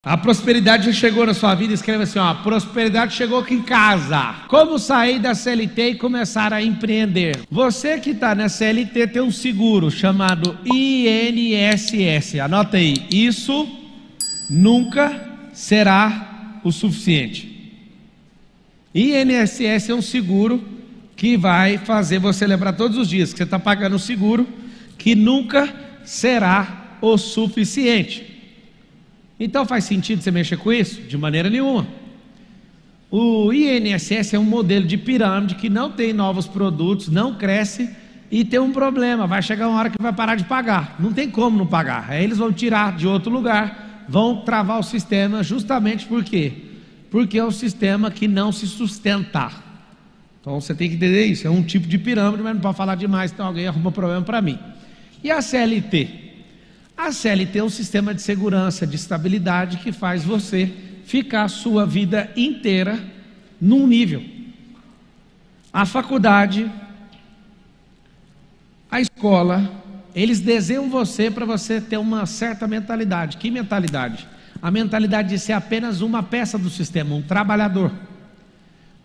A prosperidade já chegou na sua vida, escreva assim, ó, a prosperidade chegou aqui em casa. Como sair da CLT e começar a empreender? Você que está na CLT tem um seguro chamado INSS. Anota aí, isso nunca será o suficiente. INSS é um seguro que vai fazer você lembrar todos os dias que você está pagando o seguro, que nunca será o suficiente. Então faz sentido você mexer com isso? De maneira nenhuma. O INSS é um modelo de pirâmide que não tem novos produtos, não cresce e tem um problema, vai chegar uma hora que vai parar de pagar, não tem como não pagar, aí eles vão tirar de outro lugar, vão travar o sistema justamente por quê? Porque é um sistema que não se sustenta. Então você tem que entender isso, é um tipo de pirâmide, mas não pode falar demais, então alguém arruma problema para mim. E a CLT? A CLT é um sistema de segurança, de estabilidade que faz você ficar a sua vida inteira num nível. A faculdade, a escola, eles desenham você para você ter uma certa mentalidade. Que mentalidade? A mentalidade de ser apenas uma peça do sistema, um trabalhador.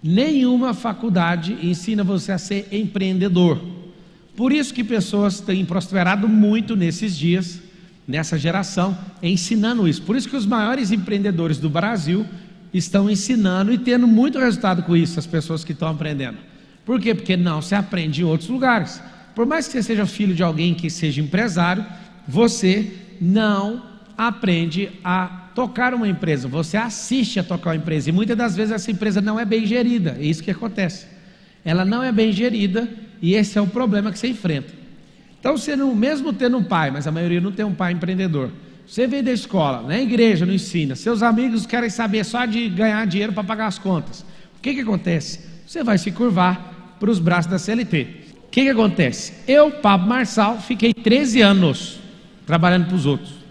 Nenhuma faculdade ensina você a ser empreendedor. Por isso que pessoas têm prosperado muito nesses dias, nessa geração, ensinando isso. Por isso que os maiores empreendedores do Brasil estão ensinando e tendo muito resultado com isso, as pessoas que estão aprendendo. Por quê? Porque não se aprende em outros lugares. Por mais que você seja filho de alguém que seja empresário, você não aprende a tocar uma empresa, você assiste a tocar uma empresa, e muitas das vezes essa empresa não é bem gerida, é isso que acontece. Ela não é bem gerida, e esse é o problema que você enfrenta. Então você não, mesmo tendo um pai, mas a maioria não tem um pai empreendedor, você vem da escola, na igreja não ensina, seus amigos querem saber só de ganhar dinheiro para pagar as contas. O que acontece? Você vai se curvar para os braços da CLT. O que acontece? Eu, Pablo Marçal, fiquei 13 anos trabalhando para os outros.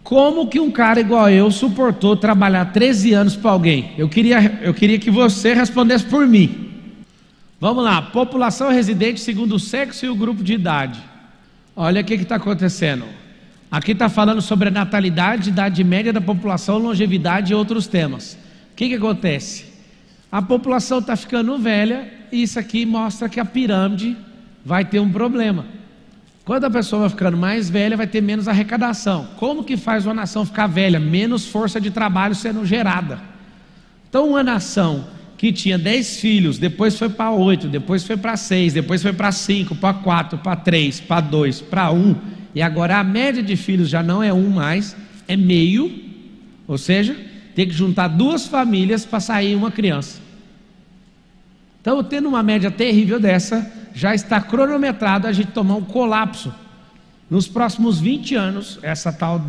Como que um cara igual eu suportou trabalhar 13 anos para alguém? Eu queria que você respondesse por mim. Vamos lá, população residente segundo o sexo e o grupo de idade. Olha o que está acontecendo. Aqui está falando sobre a natalidade, idade média da população, longevidade e outros temas. O que acontece? A população está ficando velha e isso aqui mostra que a pirâmide vai ter um problema. Quando a pessoa vai ficando mais velha, vai ter menos arrecadação. Como que faz uma nação ficar velha? Menos força de trabalho sendo gerada. Então uma nação que tinha 10 filhos, depois foi para 8, depois foi para 6, depois foi para 5, para 4, para 3, para 2, para 1, e agora a média de filhos já não é 1 mais, é meio, ou seja, tem que juntar 2 famílias para sair uma criança. Então, tendo uma média terrível dessa, já está cronometrado a gente tomar um colapso. Nos próximos 20 anos, essa tal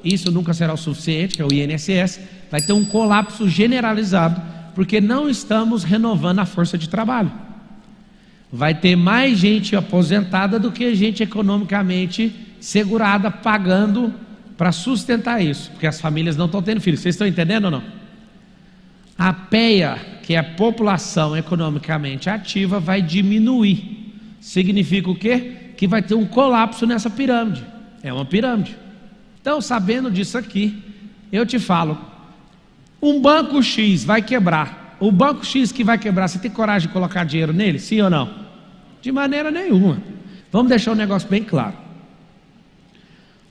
isso nunca será o suficiente, que é o INSS, vai ter um colapso generalizado, porque não estamos renovando a força de trabalho. Vai ter mais gente aposentada do que gente economicamente segurada, pagando para sustentar isso, porque as famílias não estão tendo filhos. Vocês estão entendendo ou não? A PEA, que é a população economicamente ativa, vai diminuir. Significa o quê? Que vai ter um colapso nessa pirâmide. É uma pirâmide. Então, sabendo disso aqui, eu te falo, um banco X vai quebrar. O banco X que vai quebrar, você tem coragem de colocar dinheiro nele? Sim ou não? De maneira nenhuma. Vamos deixar um negócio bem claro.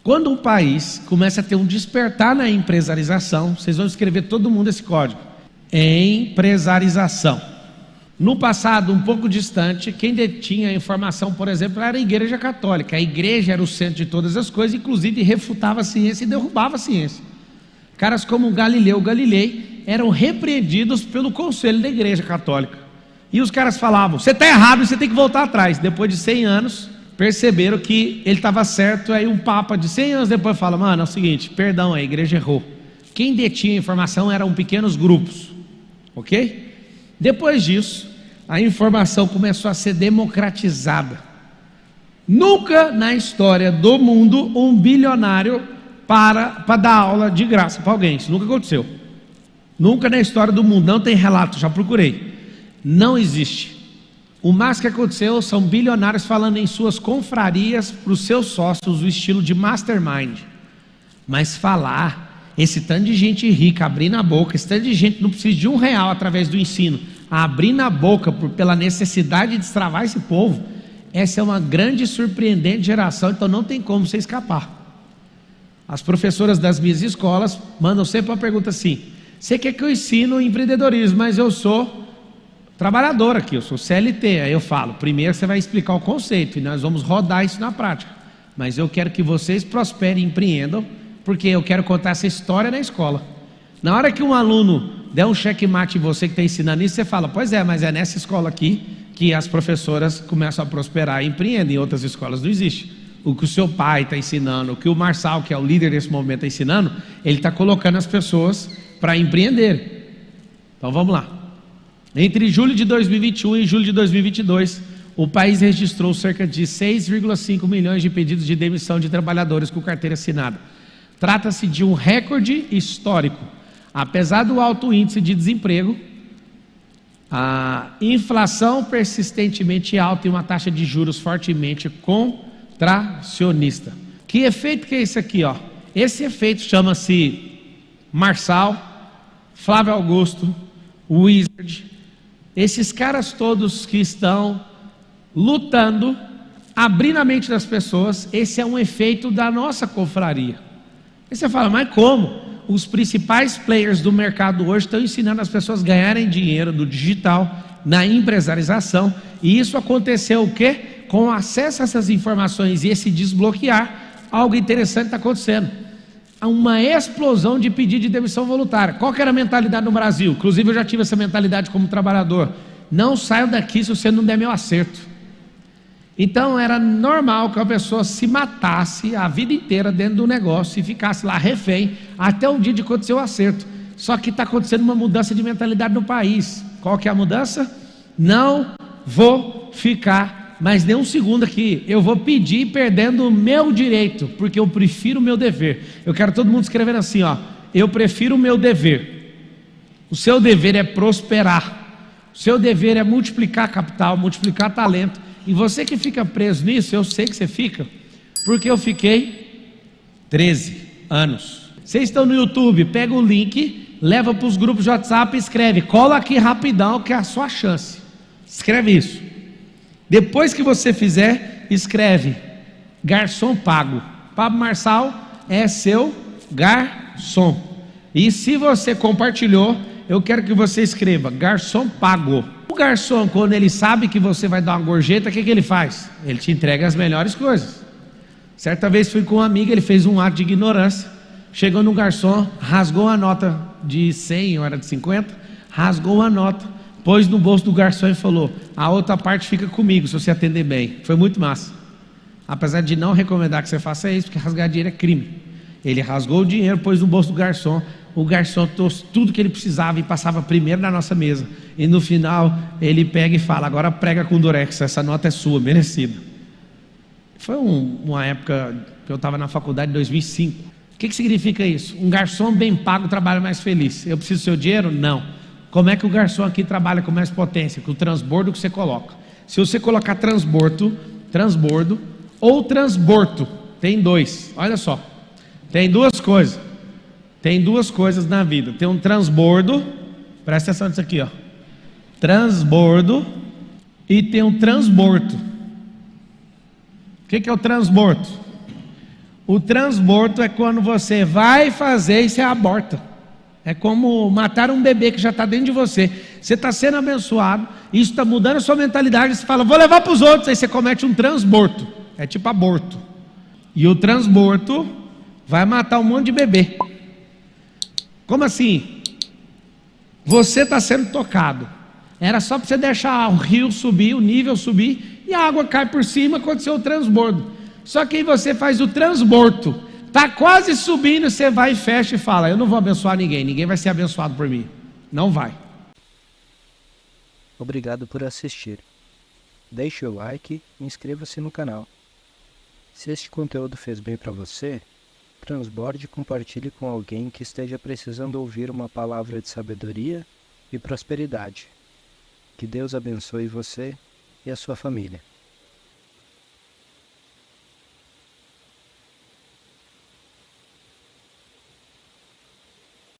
Quando um país começa a ter um despertar na empresarização, vocês vão escrever todo mundo esse código. Empresarização. No passado, um pouco distante, quem detinha a informação, por exemplo, era a Igreja Católica. A igreja era o centro de todas as coisas, inclusive refutava a ciência e derrubava a ciência. Caras como Galileu Galilei eram repreendidos pelo conselho da Igreja Católica. E os caras falavam, você está errado e você tem que voltar atrás. Depois de 100 anos, perceberam que ele estava certo. Aí um papa de 100 anos depois fala, mano, é o seguinte, perdão, a igreja errou. Quem detinha a informação eram pequenos grupos. Ok? Depois disso, a informação começou a ser democratizada. Nunca na história do mundo um bilionário para dar aula de graça para alguém. Isso nunca aconteceu. Nunca na história do mundo, não tem relato, já procurei. Não existe. O mais que aconteceu são bilionários falando em suas confrarias para os seus sócios, o estilo de mastermind. Mas falar, esse tanto de gente rica abrindo a boca, esse tanto de gente não precisa de R$ 1 através do ensino, abrindo a boca pela necessidade de destravar esse povo, essa é uma grande e surpreendente geração, então não tem como você escapar. As professoras das minhas escolas mandam sempre uma pergunta assim: você quer que eu ensino empreendedorismo, mas eu sou trabalhador aqui, eu sou CLT. Aí eu falo, primeiro você vai explicar o conceito e nós vamos rodar isso na prática, mas eu quero que vocês prosperem e empreendam, porque eu quero contar essa história na escola. Na hora que um aluno der um checkmate em você que está ensinando isso, você fala, pois é, mas é nessa escola aqui que as professoras começam a prosperar e empreendem, em outras escolas não existe. O que o seu pai está ensinando, o que o Marçal, que é o líder desse momento, está ensinando, ele está colocando as pessoas para empreender. Então vamos lá. Entre julho de 2021 e julho de 2022, o país registrou cerca de 6,5 milhões de pedidos de demissão de trabalhadores com carteira assinada. Trata-se de um recorde histórico. Apesar do alto índice de desemprego, a inflação persistentemente alta e uma taxa de juros fortemente contracionista. Que efeito que é esse aqui, ó? Esse efeito chama-se Marçal, Flávio Augusto, Wizard, esses caras todos que estão lutando, abrindo a mente das pessoas. Esse é um efeito da nossa confraria. Aí você fala, mas como? Os principais players do mercado hoje estão ensinando as pessoas a ganharem dinheiro do digital, na empresarização, e isso aconteceu o quê? Com acesso a essas informações e esse desbloquear, algo interessante está acontecendo. Há uma explosão de pedido de demissão voluntária. Qual que era a mentalidade no Brasil? Inclusive eu já tive essa mentalidade como trabalhador: não saio daqui se você não der meu acerto. Então era normal que a pessoa se matasse a vida inteira dentro do negócio e ficasse lá refém até o dia de acontecer o acerto. Só que está acontecendo uma mudança de mentalidade no país. Qual que é a mudança? Não vou ficar mais nem um segundo aqui, eu vou pedir perdendo o meu direito, porque eu prefiro o meu dever. Eu quero todo mundo escrevendo assim, ó: eu prefiro o meu dever. O seu dever é prosperar, o seu dever é multiplicar capital, multiplicar talento. E você que fica preso nisso, eu sei que você fica, porque eu fiquei 13 anos. Vocês estão no YouTube, pega o link, leva para os grupos de WhatsApp e escreve, cola aqui rapidão que é a sua chance. Escreve isso. Depois que você fizer, escreve garçom pago. Pablo Marçal é seu garçom. E se você compartilhou, eu quero que você escreva garçom pago. O garçom, quando ele sabe que você vai dar uma gorjeta, o que ele faz? Ele te entrega as melhores coisas. Certa vez fui com um amigo, ele fez um ato de ignorância. Chegou no garçom, rasgou a nota de 100 ou era de 50, rasgou a nota, pôs no bolso do garçom e falou: a outra parte fica comigo se você atender bem. Foi muito massa. Apesar de não recomendar que você faça isso, porque rasgar dinheiro é crime. Ele rasgou o dinheiro, pôs no bolso do garçom. O garçom trouxe tudo que ele precisava e passava primeiro na nossa mesa. E no final ele pega e fala: agora prega com durex, essa nota é sua, merecida. Foi uma época que eu estava na faculdade, em 2005. O que significa isso? Um garçom bem pago trabalha mais feliz. Eu preciso do seu dinheiro? Não. Como é que o garçom aqui trabalha com mais potência? Com o transbordo que você coloca. Se você colocar transbordo ou transbordo, tem dois. Olha só, tem duas coisas. Tem duas coisas na vida. Tem um transbordo, presta atenção nisso aqui, ó. Transbordo e tem um transbordo. O que é o transbordo? O transbordo é quando você vai fazer e você aborta. É como matar um bebê que já está dentro de você. Você está sendo abençoado, isso está mudando a sua mentalidade. Você fala, vou levar para os outros. Aí você comete um transbordo. É tipo aborto. E o transbordo vai matar um monte de bebê. Como assim? Você está sendo tocado. Era só para você deixar o rio subir, o nível subir, e a água cai por cima, aconteceu o transbordo. Só que aí você faz o transbordo, está quase subindo, você vai e fecha e fala, eu não vou abençoar ninguém, ninguém vai ser abençoado por mim. Não vai. Obrigado por assistir. Deixe o like e inscreva-se no canal. Se este conteúdo fez bem para você, transborde e compartilhe com alguém que esteja precisando ouvir uma palavra de sabedoria e prosperidade. Que Deus abençoe você e a sua família.